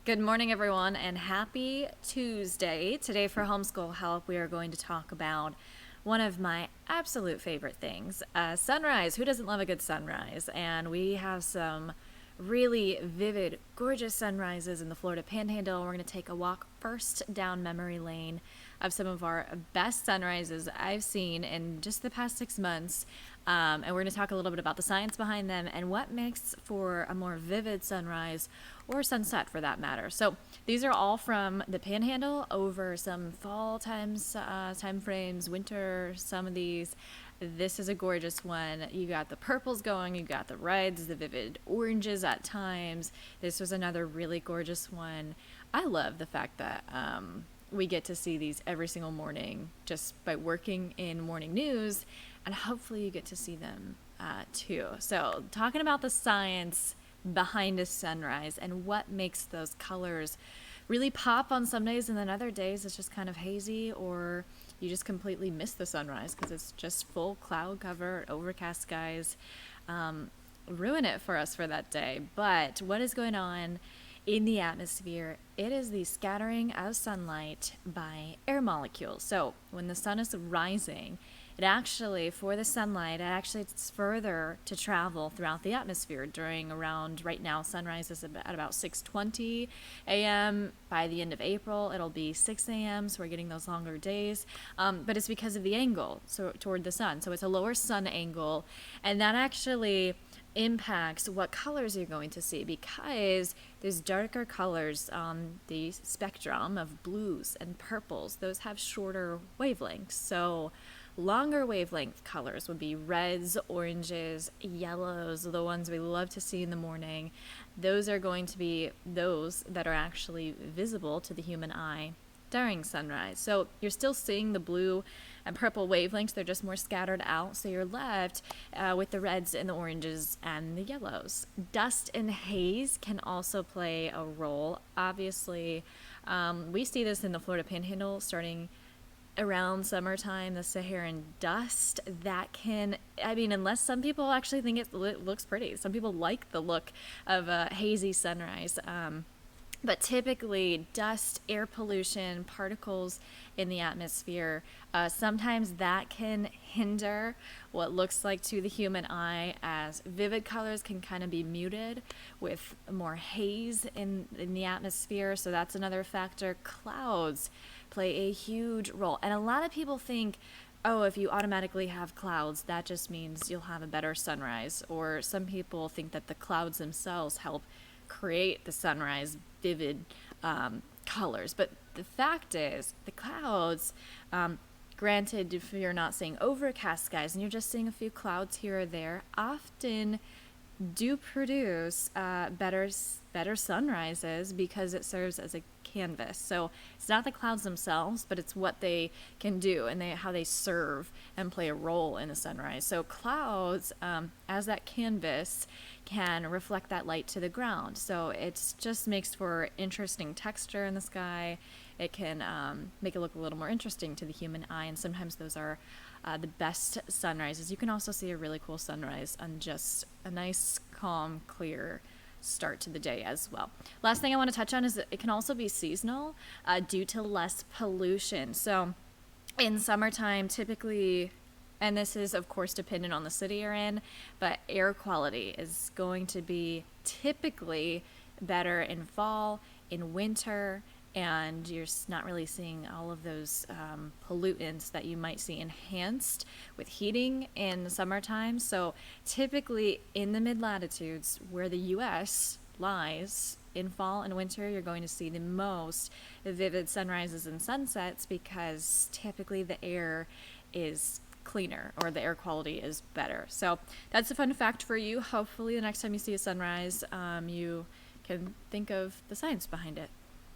Good morning, everyone, and happy Tuesday. Today, for Homeschool Help, we are going to talk about one of my absolute favorite things, sunrise. Who doesn't love a good sunrise? And we have some really vivid, gorgeous sunrises in the Florida Panhandle. We're going to take a walk first down memory lane of some of our best sunrises I've seen in just the past 6 months. And we're going to talk a little bit about the science behind them and what makes for a more vivid sunrise or sunset for that matter. So these are all from the Panhandle over some fall time frames, winter, some of these. This is a gorgeous one. You got the purples going, you got the reds, the vivid oranges at times. This was another really gorgeous one. I love the fact that we get to see these every single morning just by working in morning news, and hopefully you get to see them too. So talking about the science behind a sunrise and what makes those colors really pop on some days, and then other days it's just kind of hazy, or you just completely miss the sunrise because it's just full cloud cover, overcast skies, ruin it for us for that day. But what is going on in the atmosphere? It is the scattering of sunlight by air molecules. So when the sun is rising, for the sunlight, it's further to travel throughout the atmosphere during around, right now, sunrise is at about 6:20 a.m. By the end of April, it'll be 6 a.m., so we're getting those longer days. But it's because of the angle toward the sun. So it's a lower sun angle, and that actually impacts what colors you're going to see, because there's darker colors on the spectrum of blues and purples. Those have shorter wavelengths. So longer wavelength colors would be reds, oranges, yellows, the ones we love to see in the morning. Those are going to be those that are actually visible to the human eye during sunrise. So you're still seeing the blue and purple wavelengths, they're just more scattered out, so you're left with the reds and the oranges and the yellows. Dust and haze can also play a role. Obviously, we see this in the Florida Panhandle starting around summertime. The Saharan dust, that can, unless some people actually think it looks pretty. Some people like the look of a hazy sunrise. But typically, dust, air pollution, particles in the atmosphere, sometimes that can hinder what looks like to the human eye, as vivid colors can kind of be muted with more haze in the atmosphere. So that's another factor. Clouds play a huge role. And a lot of people think, oh, if you automatically have clouds, that just means you'll have a better sunrise. Or some people think that the clouds themselves help create the sunrise vivid colors. But the fact is, the clouds, granted, if you're not seeing overcast skies and you're just seeing a few clouds here or there, often do produce better sunrises, because it serves as a canvas. So it's not the clouds themselves, but it's what they can do and how they serve and play a role in a sunrise. So clouds, as that canvas, can reflect that light to the ground. So it just makes for interesting texture in the sky. It can make it look a little more interesting to the human eye, and sometimes those are the best sunrises. You can also see a really cool sunrise on just a nice, calm, clear start to the day as well. Last thing I want to touch on is that it can also be seasonal due to less pollution. So in summertime, typically, and this is of course dependent on the city you're in, but air quality is going to be typically better in fall, in winter, and you're not really seeing all of those pollutants that you might see enhanced with heating in the summertime. So typically in the mid-latitudes where the U.S. lies, in fall and winter, you're going to see the most vivid sunrises and sunsets, because typically the air is cleaner, or the air quality is better. So that's a fun fact for you. Hopefully the next time you see a sunrise, you can think of the science behind it.